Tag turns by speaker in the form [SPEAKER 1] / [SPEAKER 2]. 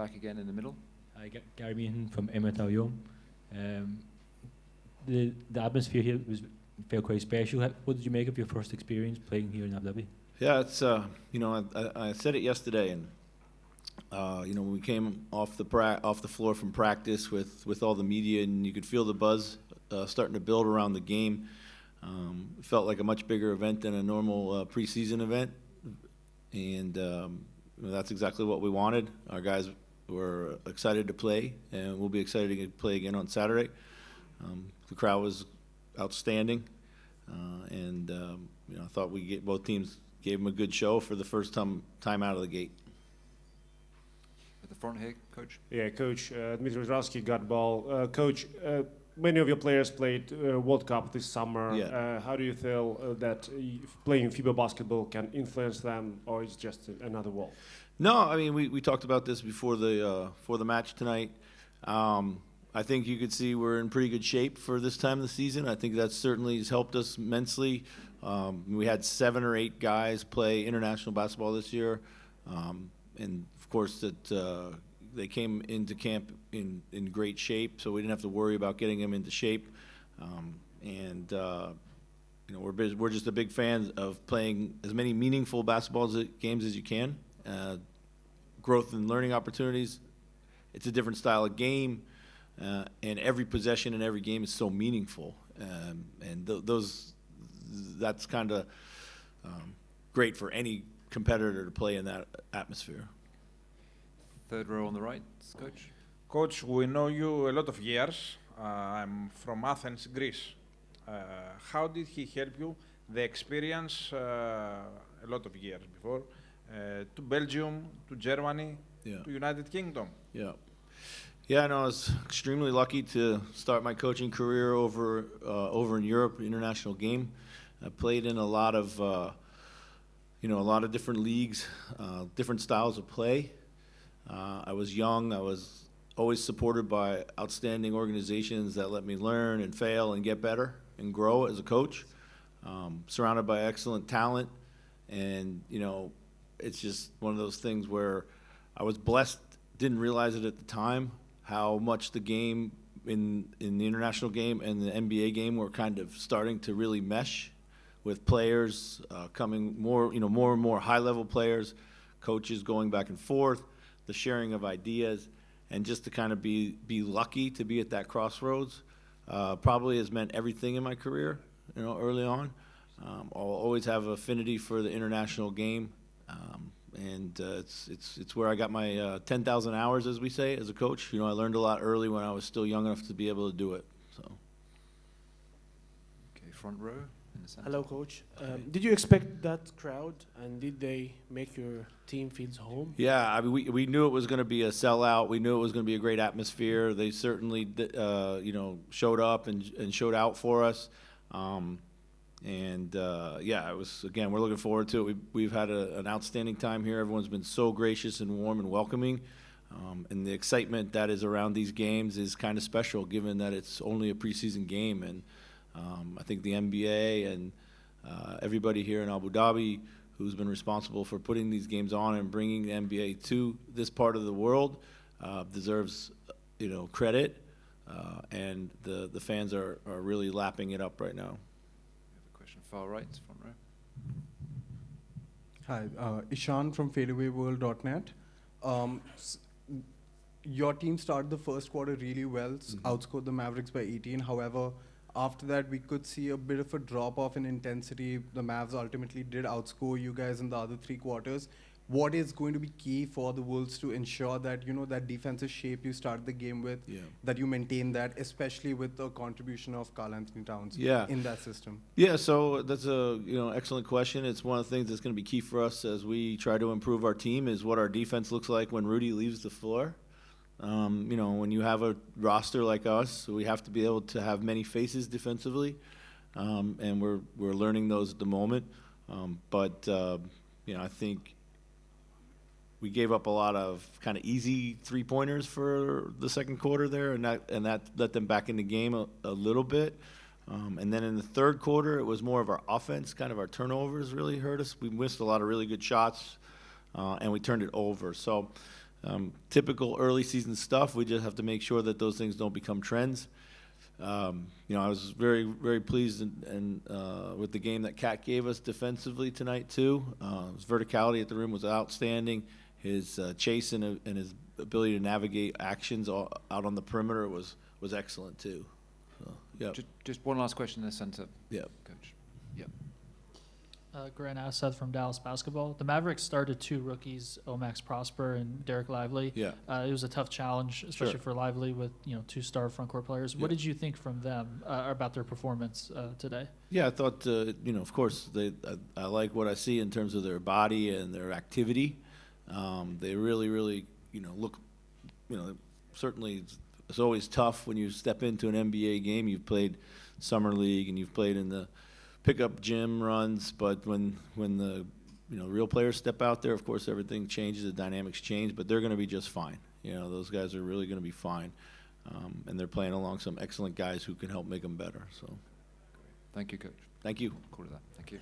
[SPEAKER 1] back again in the middle.
[SPEAKER 2] I get Gary Meehan from Emmet. The atmosphere here felt quite special. What did you make of your first experience playing here in Abu Dhabi?
[SPEAKER 3] Yeah, it's I said it yesterday, and when we came off the floor from practice with all the media, and you could feel the buzz starting to build around the game. It felt like a much bigger event than a normal preseason event, and that's exactly what we wanted. Our guys were excited to play, and we'll be excited to play again on Saturday. The crowd was outstanding, and I thought both teams gave them a good show for the first time out of the gate.
[SPEAKER 1] At the front here, Coach.
[SPEAKER 4] Yeah, Coach. Dmitry Zdrasky got ball. Coach, many of your players played World Cup this summer.
[SPEAKER 3] Yeah.
[SPEAKER 4] How do you feel that playing FIBA basketball can influence them, or is just another world?
[SPEAKER 3] No, I mean we talked about this before the match tonight. I think you could see we're in pretty good shape for this time of the season. I think that certainly has helped us immensely. We had 7 or 8 guys play international basketball this year, and of course that they came into camp in great shape, so we didn't have to worry about getting them into shape. We're just a big fan of playing as many meaningful basketball games as you can. Growth and learning opportunities. It's a different style of game. And every possession in every game is so meaningful, that's kind of great for any competitor to play in that atmosphere.
[SPEAKER 1] Third row on the right, Coach.
[SPEAKER 5] Coach, we know you a lot of years. I'm from Athens, Greece. How did he help you? The experience, a lot of years before, to Belgium, to Germany, to United Kingdom.
[SPEAKER 3] Yeah. Yeah, I was extremely lucky to start my coaching career over in Europe, international game. I played in a lot of different leagues, different styles of play. I was young. I was always supported by outstanding organizations that let me learn and fail and get better and grow as a coach. Surrounded by excellent talent, and it's just one of those things where I was blessed. Didn't realize it at the time how much the game in the international game and the NBA game were kind of starting to really mesh, with players coming more and more high-level players, coaches going back and forth, the sharing of ideas, and just to kind of be lucky to be at that crossroads probably has meant everything in my career. Early on, I'll always have affinity for the international game. And it's where I got my 10,000 hours, as we say, as a coach. I learned a lot early when I was still young enough to be able to do it. So.
[SPEAKER 1] Okay, front row in the center.
[SPEAKER 6] Hello, Coach. Did you expect that crowd, and did they make your team feel home?
[SPEAKER 3] Yeah, I mean, we knew it was going to be a sellout. We knew it was going to be a great atmosphere. They certainly, showed up and showed out for us. It was, again, we're looking forward to it. We've had an outstanding time here. Everyone's been so gracious and warm and welcoming. And the excitement that is around these games is kind of special, given that it's only a preseason game. And I think the NBA and everybody here in Abu Dhabi who's been responsible for putting these games on and bringing the NBA to this part of the world deserves, credit. And the fans are really lapping it up right now.
[SPEAKER 1] Far right, front row.
[SPEAKER 7] Hi, Ishan from fadeawayworld.net. Your team started the first quarter really well, outscored the Mavericks by 18. However, after that, we could see a bit of a drop-off in intensity. The Mavs ultimately did outscore you guys in the other 3 quarters. What is going to be key for the Wolves to ensure that, that defensive shape you start the game with, that you maintain that, especially with the contribution of Karl Anthony Towns in that system? Yeah, so that's a excellent question. It's one of the things that's going to be key for us as we try to improve our team is what our defense looks like when Rudy leaves the floor. When you have a roster like us, we have to be able to have many faces defensively, and we're learning those at the moment. I think we gave up a lot of kind of easy 3-pointers for the second quarter there, and that let them back in the game a little bit. And then in the third quarter, it was more of our offense, kind of our turnovers really hurt us. We missed a lot of really good shots, and we turned it over. So
[SPEAKER 3] Typical early season stuff. We just have to make sure that those things don't become trends. I was very, very pleased with the game that Cat gave us defensively tonight too. His verticality at the rim was outstanding. His chase and his ability to navigate actions out on the perimeter was excellent too. So, yeah.
[SPEAKER 1] Just one last question in the center.
[SPEAKER 3] Yeah.
[SPEAKER 1] Coach. Yeah.
[SPEAKER 8] Grant Asseth from Dallas Basketball. The Mavericks started 2 rookies, Omax Prosper and Derek Lively.
[SPEAKER 3] Yeah.
[SPEAKER 8] It was a tough challenge, especially
[SPEAKER 3] Sure.
[SPEAKER 8] for Lively with 2 star front court players. What
[SPEAKER 3] Yeah.
[SPEAKER 8] did you think from them about their performance today?
[SPEAKER 3] Yeah, I thought, of course, I like what I see in terms of their body and their activity. They really, really, look, certainly it's always tough when you step into an NBA game. You've played summer league and you've played in the pickup gym runs, but when the real players step out there, of course, everything changes, the dynamics change, but they're going to be just fine. Those guys are really going to be fine, and they're playing along some excellent guys who can help make them better. So,
[SPEAKER 1] Thank you, Coach.
[SPEAKER 3] thank you.
[SPEAKER 1] Call it that. Thank you.